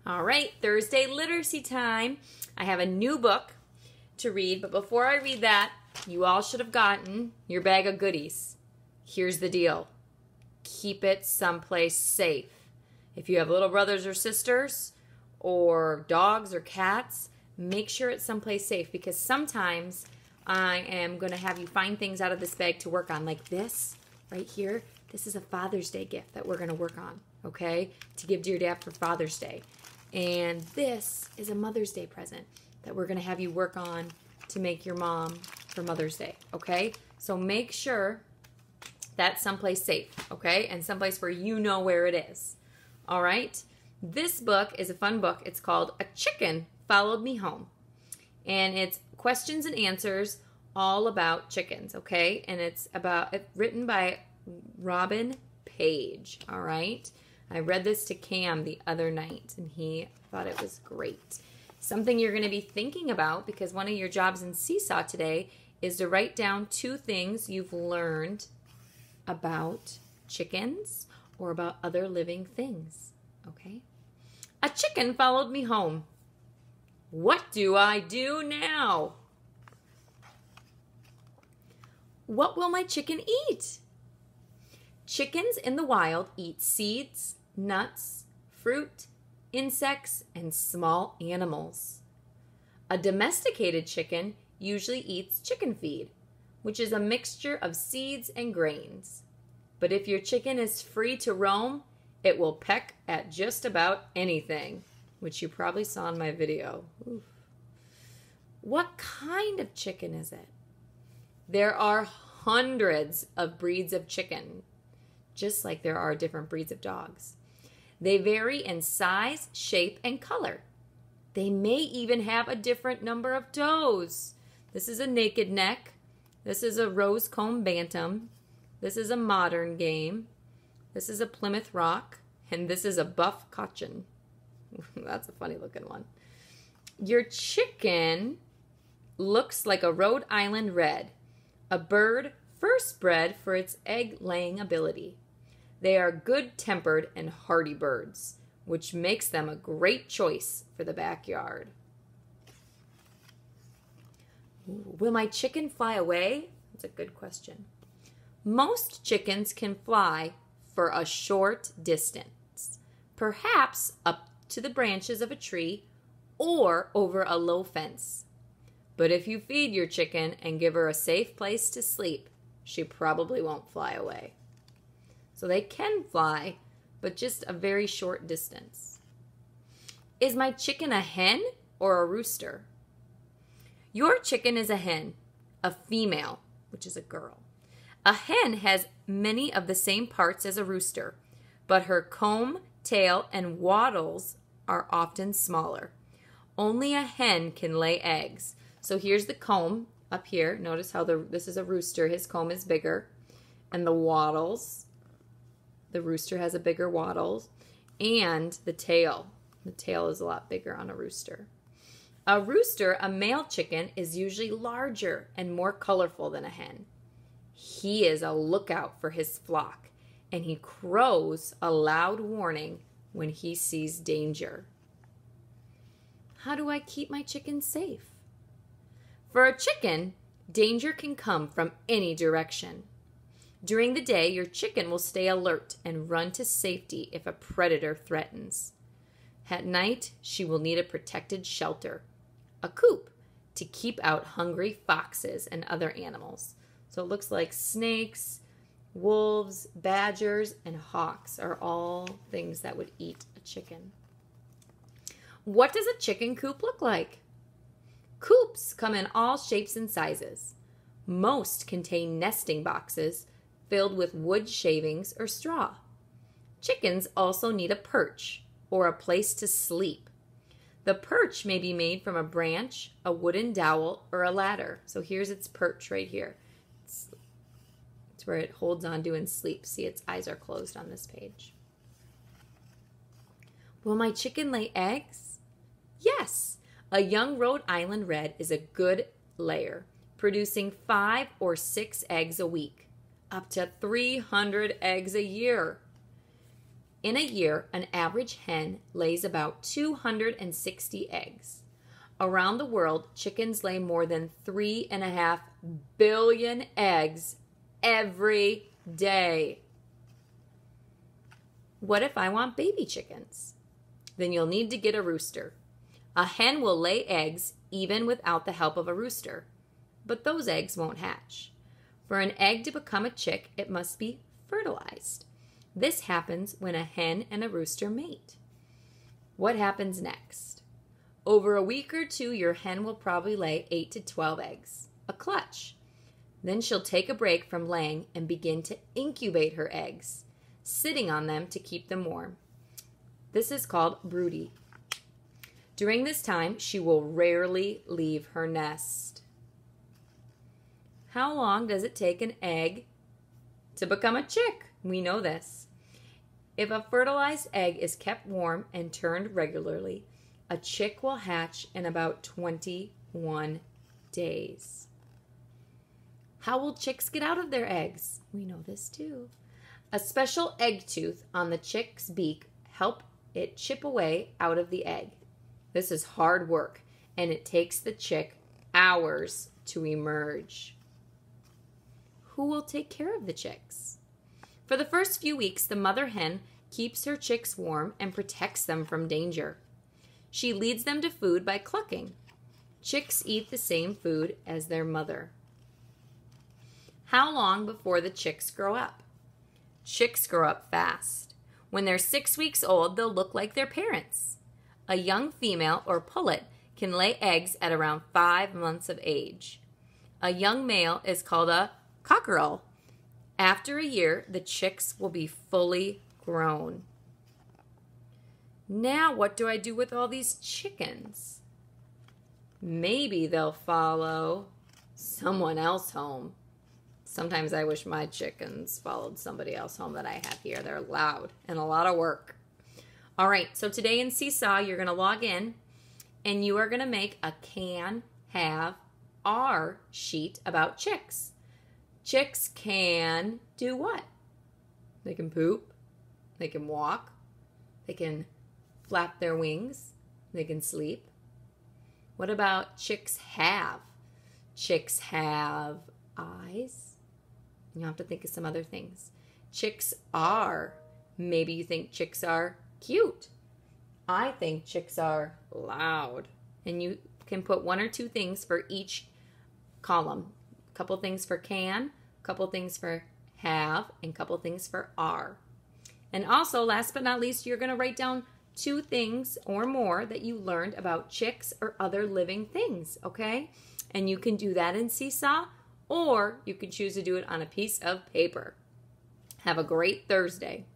All right, Thursday literacy time. I have a new book to read, but before I read that, you all should have gotten your bag of goodies. Here's the deal. Keep it someplace safe. If you have little brothers or sisters or dogs or cats, make sure it's someplace safe, because sometimes I am going to have you find things out of this bag to work on, like this right here. This is a Father's Day gift that we're going to work on, okay, to give to your dad for Father's Day. And this is a Mother's Day present that we're going to have you work on to make your mom for Mother's Day, okay? So make sure that's someplace safe, okay, and someplace where you know where it is, all right? This book is a fun book. It's called A Chicken Followed Me Home, and it's questions and answers all about chickens, okay? And it's written by Robin Page, all right? I read this to Cam the other night, and he thought it was great. Something you're going to be thinking about, because one of your jobs in Seesaw today is to write down 2 things you've learned about chickens or about other living things, okay? A chicken followed me home. What do I do now? What will my chicken eat? Chickens in the wild eat seeds, nuts, fruit, insects, and small animals. A domesticated chicken usually eats chicken feed, which is a mixture of seeds and grains. But if your chicken is free to roam, it will peck at just about anything, which you probably saw in my video. Oof. What kind of chicken is it? There are hundreds of breeds of chicken, just like there are different breeds of dogs. They vary in size, shape, and color. They may even have a different number of toes. This is a naked neck. This is a rose comb bantam. This is a modern game. This is a Plymouth Rock. And this is a buff Cochin. That's a funny looking one. Your chicken looks like a Rhode Island red, a bird first bred for its egg-laying ability. They are good-tempered and hardy birds, which makes them a great choice for the backyard. Will my chicken fly away? That's a good question. Most chickens can fly for a short distance, perhaps up to the branches of a tree or over a low fence. But if you feed your chicken and give her a safe place to sleep, she probably won't fly away. So they can fly, but just a very short distance. Is my chicken a hen or a rooster? Your chicken is a hen, a female, which is a girl. A hen has many of the same parts as a rooster, but her comb, tail, and wattles are often smaller. Only a hen can lay eggs. So here's the comb up here. Notice how this is a rooster. His comb is bigger. And the wattles, the rooster has a bigger wattles. And the tail. The tail is a lot bigger on a rooster. A rooster, a male chicken, is usually larger and more colorful than a hen. He is a lookout for his flock, and he crows a loud warning when he sees danger. How do I keep my chickens safe? For a chicken, danger can come from any direction. During the day, your chicken will stay alert and run to safety if a predator threatens. At night, she will need a protected shelter, a coop, to keep out hungry foxes and other animals. So it looks like snakes, wolves, badgers, and hawks are all things that would eat a chicken. What does a chicken coop look like? Coops come in all shapes and sizes. Most contain nesting boxes filled with wood shavings or straw. Chickens also need a perch or a place to sleep. The perch may be made from a branch, a wooden dowel, or a ladder. So here's its perch right here. It's where it holds onto and sleeps. See, its eyes are closed on this page. Will my chicken lay eggs? Yes. A young Rhode Island red is a good layer, producing 5 or 6 eggs a week, up to 300 eggs a year. in a year, an average hen lays about 260 eggs. Around the world, chickens lay more than 3.5 billion eggs every day. What if I want baby chickens? Then you'll need to get a rooster. A hen will lay eggs even without the help of a rooster, but those eggs won't hatch. For an egg to become a chick, it must be fertilized. This happens when a hen and a rooster mate. What happens next? Over a week or two, your hen will probably lay 8 to 12 eggs, a clutch. Then she'll take a break from laying and begin to incubate her eggs, sitting on them to keep them warm. This is called brooding. During this time, she will rarely leave her nest. How long does it take an egg to become a chick? We know this. If a fertilized egg is kept warm and turned regularly, a chick will hatch in about 21 days. How will chicks get out of their eggs? We know this too. A special egg tooth on the chick's beak helps it chip away out of the egg. This is hard work, and it takes the chick hours to emerge. Who will take care of the chicks? For the first few weeks, the mother hen keeps her chicks warm and protects them from danger. She leads them to food by clucking. Chicks eat the same food as their mother. How long before the chicks grow up? Chicks grow up fast. When they're 6 weeks old, they'll look like their parents. A young female or pullet can lay eggs at around 5 months of age. A young male is called a cockerel. After a year, the chicks will be fully grown. Now, what do I do with all these chickens? Maybe they'll follow someone else home. Sometimes I wish my chickens followed somebody else home that I have here. They're loud and a lot of work. All right, so today in Seesaw, you're going to log in and you are going to make a can, have, are sheet about chicks. Chicks can do what? They can poop. They can walk. They can flap their wings. They can sleep. What about chicks have? Chicks have eyes. You have to think of some other things. Chicks are. Maybe you think chicks are cute. I think chicks are loud. And you can put 1 or 2 things for each column. A couple things for can, a couple things for have, and a couple things for are. And also, last but not least, you're going to write down 2 things or more that you learned about chicks or other living things, okay? And you can do that in Seesaw, or you can choose to do it on a piece of paper. Have a great Thursday.